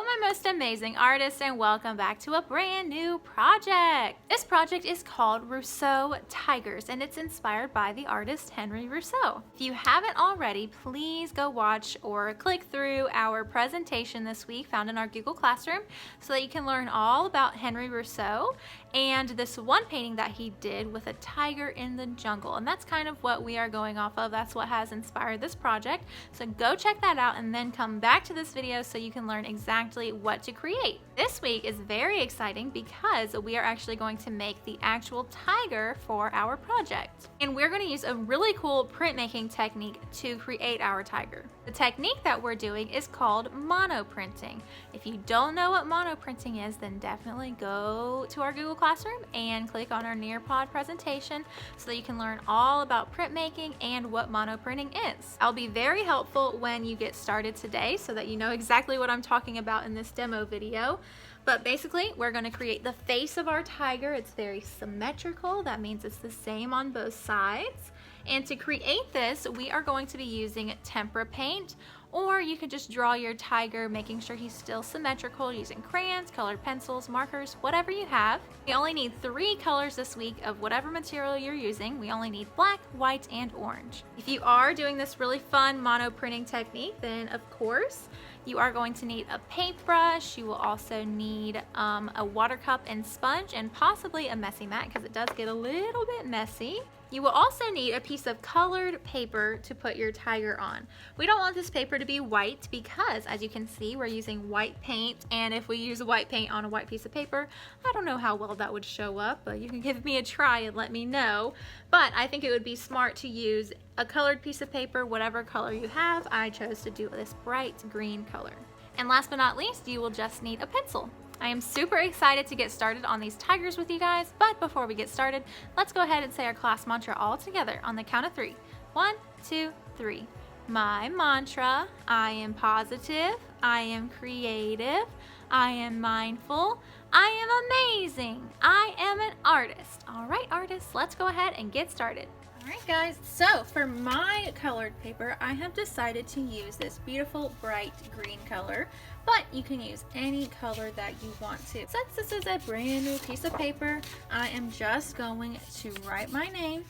my most amazing artists, and welcome back to a brand new project. This project is called Rousseau Tigers, and it's inspired by the artist Henry Rousseau. If you haven't already, please go watch or click through our presentation this week found in our Google Classroom so that you can learn all about Henry Rousseau and this one painting that he did with a tiger in the jungle. And that's kind of what we are going off of. That's what has inspired this project. So go check that out and then come back to this video so you can learn exactly what to create. This week is very exciting because we are actually going to make the actual tiger for our project. And we're going to use a really cool printmaking technique to create our tiger. The technique that we're doing is called monoprinting. If you don't know what monoprinting is, then definitely go to our Google Classroom and click on our Nearpod presentation so that you can learn all about printmaking and what monoprinting is. I'll be very helpful when you get started today so that you know exactly what I'm talking about in this demo video. But basically, we're going to create the face of our tiger. It's very symmetrical. That means it's the same on both sides. And to create this, we are going to be using tempera paint, or you could just draw your tiger, making sure he's still symmetrical using crayons, colored pencils, markers, whatever you have. We only need 3 colors this week of whatever material you're using. We only need black, white, and orange. If you are doing this really fun mono printing technique, then of course, you are going to need a paintbrush. You will also need a water cup and sponge, and possibly a messy mat because it does get a little bit messy. You will also need a piece of colored paper to put your tiger on. We don't want this paper to be white because, as you can see, we're using white paint, and if we use white paint on a white piece of paper, I don't know how well that would show up, but you can give me a try and let me know. But I think it would be smart to use a colored piece of paper, whatever color you have. I chose to do this bright green color. And last but not least, you will just need a pencil. I am super excited to get started on these tigers with you guys, but before we get started, let's go ahead and say our class mantra all together on the count of 3. 1, 2, 3. My mantra: I am positive, I am creative, I am mindful, I am amazing, I am an artist. All right, artists, let's go ahead and get started. Alright guys, so for my colored paper, I have decided to use this beautiful bright green color, but you can use any color that you want to. Since this is a brand new piece of paper, I am just going to write my name.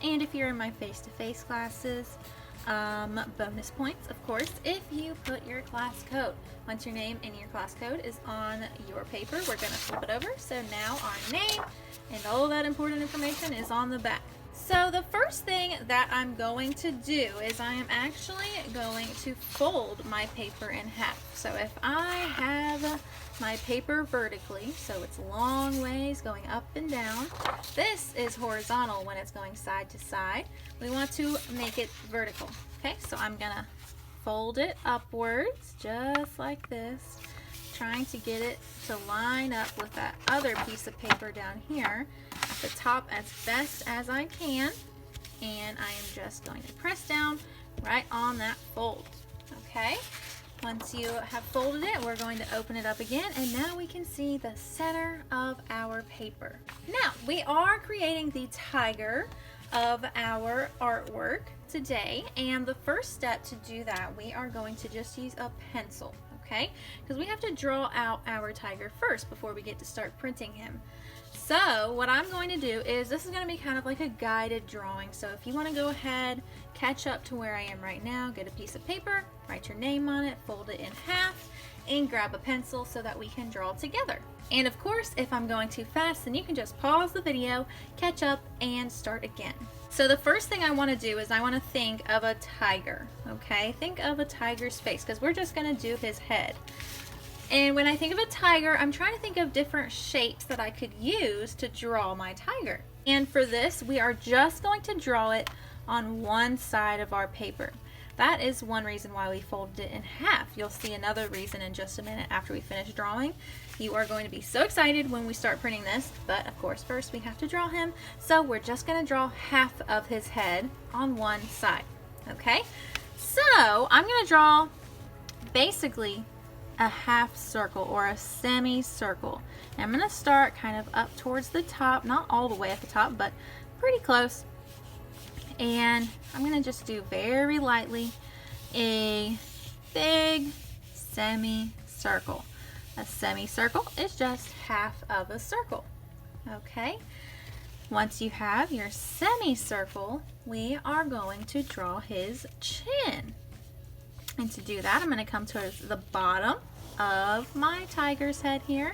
And if you're in my face-to-face classes, bonus points, of course, if you put your class code. Once your name and your class code is on your paper, we're going to flip it over. So now our name and all that important information is on the back. So the first thing that I'm going to do is I am actually going to fold my paper in half. So if I have my paper vertically, so it's long ways going up and down, this is horizontal when it's going side to side. We want to make it vertical. Okay, so I'm gonna fold it upwards just like this, trying to get it to line up with that other piece of paper down here at the top as best as I can, and I am just going to press down right on that fold. Okay, once you have folded it, we're going to open it up again, and now we can see the center of our paper. Now we are creating the tiger of our artwork today, and the first step to do that, we are going to just use a pencil. Okay, because we have to draw out our tiger first before we get to start printing him. So what I'm going to do is, this is going to be kind of like a guided drawing. So if you want to go ahead, catch up to where I am right now, get a piece of paper, write your name on it, fold it in half, and grab a pencil so that we can draw together. And of course, if I'm going too fast, then you can just pause the video, catch up, and start again. So the first thing I want to do is I want to think of a tiger, okay? Think of a tiger's face, because we're just going to do his head. And when I think of a tiger, I'm trying to think of different shapes that I could use to draw my tiger. And for this, we are just going to draw it on one side of our paper. That is one reason why we folded it in half. You'll see another reason in just a minute after we finish drawing. You are going to be so excited when we start printing this, but of course first we have to draw him. So we're just going to draw half of his head on one side. Okay, so I'm going to draw basically a half circle or a semicircle. And I'm going to start kind of up towards the top, not all the way at the top, but pretty close. And I'm going to just do very lightly a big semicircle. A semicircle is just half of a circle. Okay, once you have your semicircle, we are going to draw his chin. And to do that, I'm going to come towards the bottom of my tiger's head here,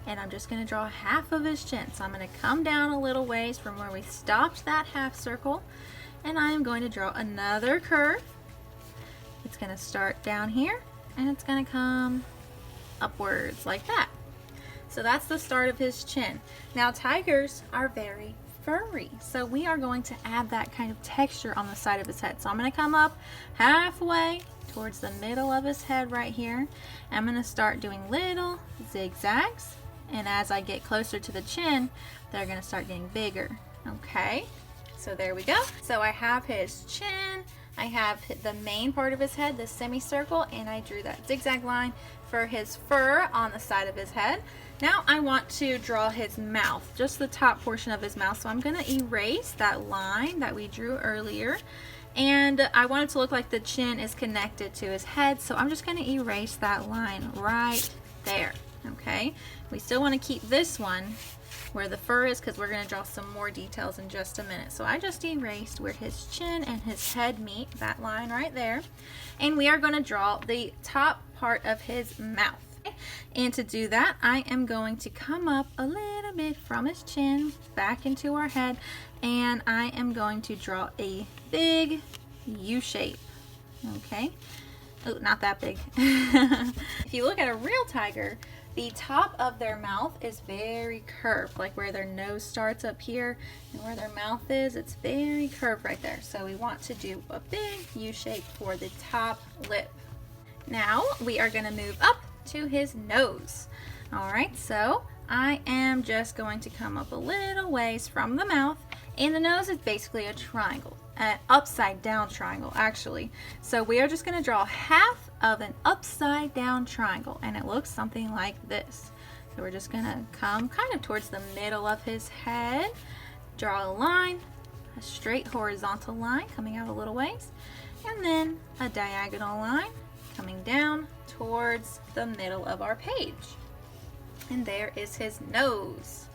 and I'm just going to draw half of his chin. So I'm going to come down a little ways from where we stopped that half circle, and I am going to draw another curve. It's going to start down here, and it's going to come upwards like that. So that's the start of his chin. Now tigers are very furry, so we are going to add that kind of texture on the side of his head. So I'm going to come up halfway towards the middle of his head right here. I'm going to start doing little zigzags, and as I get closer to the chin, they're going to start getting bigger. Okay, so there we go. So I have his chin, I have the main part of his head, the semicircle, and I drew that zigzag line for his fur on the side of his head. Now I want to draw his mouth, just the top portion of his mouth. So I'm going to erase that line that we drew earlier. And I want it to look like the chin is connected to his head, so I'm just going to erase that line right there. Okay, we still want to keep this one where the fur is because we're going to draw some more details in just a minute. So I just erased where his chin and his head meet, that line right there. And we are going to draw the top part of his mouth. And to do that, I am going to come up a little bit from his chin back into our head, and I am going to draw a big U shape. Okay, oh, not that big. If you look at a real tiger, the top of their mouth is very curved, like where their nose starts up here and where their mouth is, it's very curved right there. So we want to do a big U shape for the top lip. Now we are going to move up to his nose. All right, so I am just going to come up a little ways from the mouth, and the nose is basically a triangle, an upside down triangle actually. So we are just going to draw half of an upside down triangle, and it looks something like this. So we're just going to come kind of towards the middle of his head, draw a line, a straight horizontal line coming out a little ways, and then a diagonal line coming down towards the middle of our page. And there is his nose.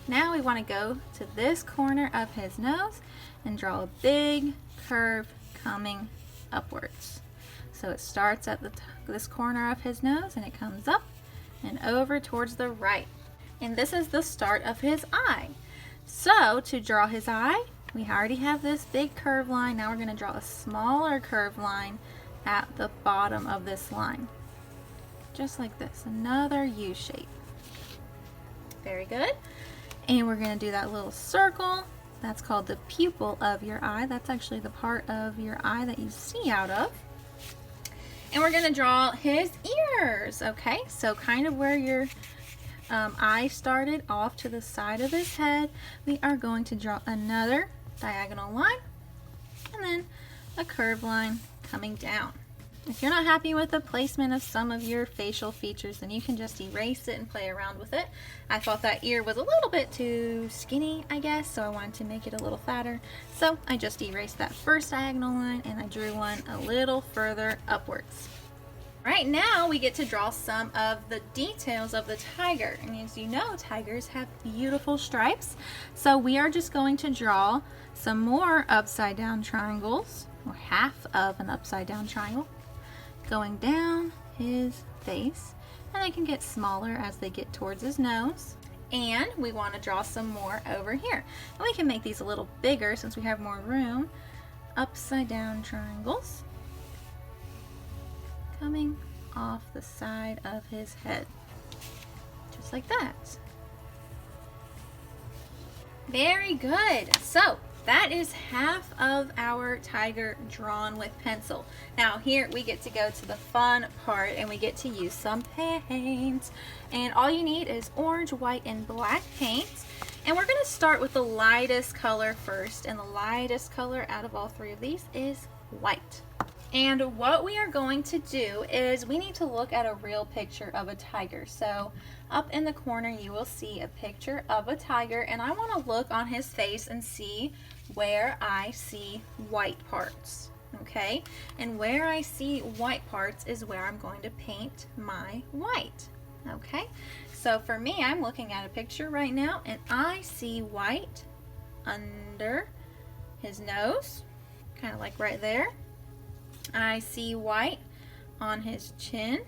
Now we want to go to this corner of his nose and draw a big curve coming upwards. So it starts at this corner of his nose and it comes up and over towards the right. And this is the start of his eye. So to draw his eye, we already have this big curve line. Now we're going to draw a smaller curve line at the bottom of this line. Just like this, another U shape. Very good. And we're going to do that little circle. That's called the pupil of your eye. That's actually the part of your eye that you see out of. And we're going to draw his ears. Okay, so kind of where your eye started off to the side of his head, we are going to draw another diagonal line and then a curved line coming down. If you're not happy with the placement of some of your facial features, then you can just erase it and play around with it. I thought that ear was a little bit too skinny, I guess, so I wanted to make it a little fatter. So I just erased that first diagonal line and I drew one a little further upwards. Right now we get to draw some of the details of the tiger. And as you know, tigers have beautiful stripes. So we are just going to draw some more upside down triangles, or half of an upside down triangle, going down his face, and they can get smaller as they get towards his nose. And we want to draw some more over here, and we can make these a little bigger since we have more room. Upside down triangles coming off the side of his head, just like that. Very good. So that is half of our tiger drawn with pencil. Now here we get to go to the fun part, and we get to use some paint. And all you need is orange, white, and black paint. And we're going to start with the lightest color first. And the lightest color out of all three of these is white. And what we are going to do is we need to look at a real picture of a tiger. So up in the corner you will see a picture of a tiger, and I want to look on his face and see where I see white parts. okay? And where I see white parts is where I'm going to paint my white, okay? So for me, I'm looking at a picture right now and I see white under his nose, kind of like right there. I see white on his chin.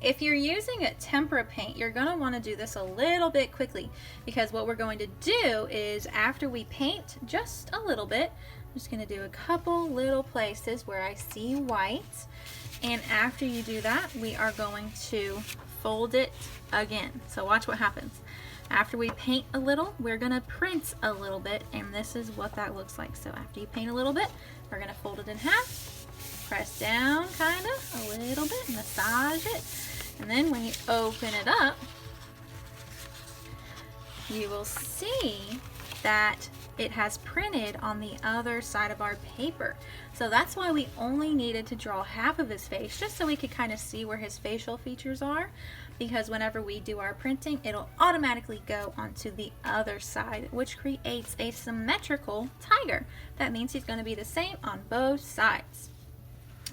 If you're using a tempera paint, you're going to want to do this a little bit quickly, because what we're going to do is after we paint just a little bit, I'm just going to do a couple little places where I see white, and after you do that, we are going to fold it again. So watch what happens. After we paint a little, we're going to print a little bit, and this is what that looks like. So after you paint a little bit, we're going to fold it in half, press down kind of a little bit, massage it, and then when you open it up, you will see that it has printed on the other side of our paper. So that's why we only needed to draw half of his face, just so we could kind of see where his facial features are, because whenever we do our printing, it'll automatically go onto the other side, which creates a symmetrical tiger. That means he's going to be the same on both sides.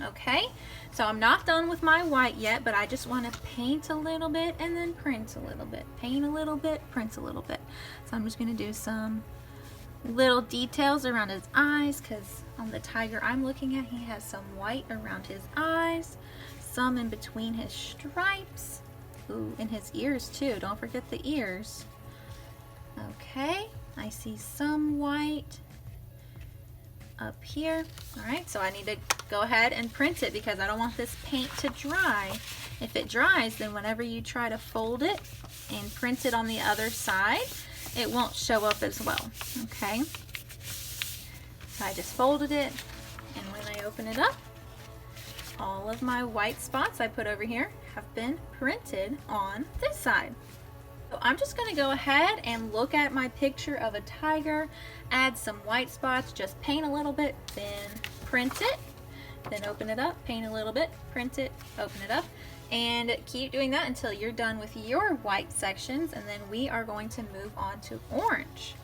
Okay, so I'm not done with my white yet, but I just want to paint a little bit and then print a little bit. Paint a little bit, print a little bit. So I'm just going to do some little details around his eyes, because on the tiger I'm looking at, he has some white around his eyes, some in between his stripes. Ooh, and his ears too. Don't forget the ears. Okay, I see some white up here. All right, so I need to go ahead and print it because I don't want this paint to dry. If it dries, then whenever you try to fold it and print it on the other side, it won't show up as well. Okay, so I just folded it, and when I open it up, all of my white spots I put over here have been printed on this side. So I'm just going to go ahead and look at my picture of a tiger, add some white spots, just paint a little bit, then print it, then open it up, paint a little bit, print it, open it up, and keep doing that until you're done with your white sections, and then we are going to move on to orange.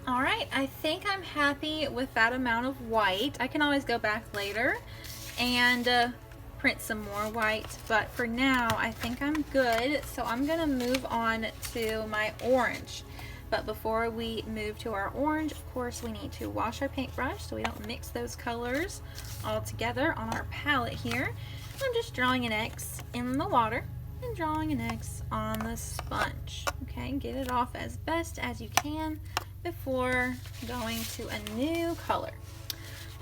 Alright, I think I'm happy with that amount of white. I can always go back later and print some more white, but for now I think I'm good. So I'm going to move on to my orange. But before we move to our orange, of course, we need to wash our paintbrush so we don't mix those colors all together on our palette here. I'm just drawing an X in the water and drawing an X on the sponge. Okay, get it off as best as you can before going to a new color.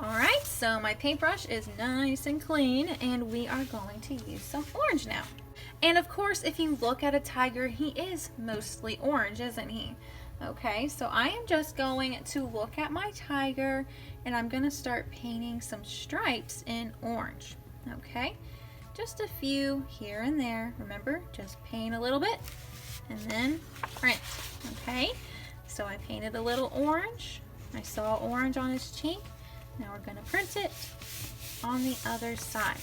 Alright, so my paintbrush is nice and clean, and we are going to use some orange now. And of course, if you look at a tiger, he is mostly orange, isn't he? Okay, so I am just going to look at my tiger, and I'm going to start painting some stripes in orange. Okay, just a few here and there. Remember, just paint a little bit and then print. Okay, so I painted a little orange. I saw orange on his cheek. Now we're going to print it on the other side.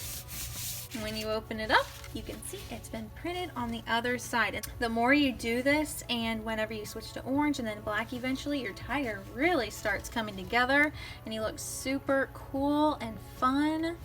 And when you open it up, you can see it's been printed on the other side. And the more you do this, and whenever you switch to orange and then black eventually, your tiger really starts coming together and he looks super cool and fun.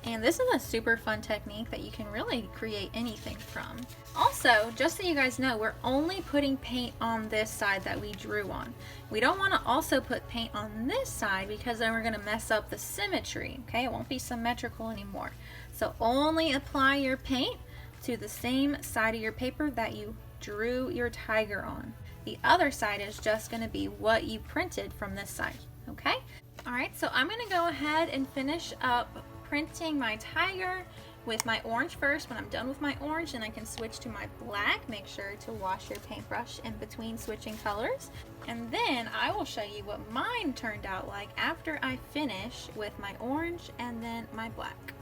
And this is a super fun technique that you can really create anything from. Also, just so you guys know, we're only putting paint on this side that we drew on. We don't want to also put paint on this side because then we're going to mess up the symmetry. Okay, it won't be symmetrical anymore. So only apply your paint to the same side of your paper that you drew your tiger on. The other side is just going to be what you printed from this side. Okay? Alright, so I'm going to go ahead and finish up printing my tiger with my orange first. When I'm done with my orange, then I can switch to my black. Make sure to wash your paintbrush in between switching colors. And then I will show you what mine turned out like after I finish with my orange and then my black.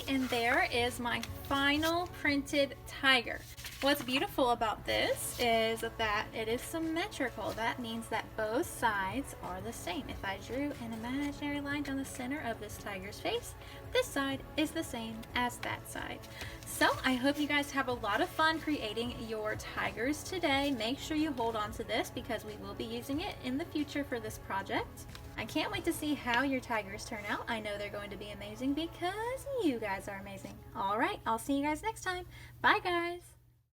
and there is my final printed tiger. What's beautiful about this is that it is symmetrical. That means that both sides are the same. If I drew an imaginary line down the center of this tiger's face, this side is the same as that side. So I hope you guys have a lot of fun creating your tigers today. Make sure you hold on to this because we will be using it in the future for this project. I can't wait to see how your tigers turn out. I know they're going to be amazing because you guys are amazing. All right, I'll see you guys next time. Bye, guys.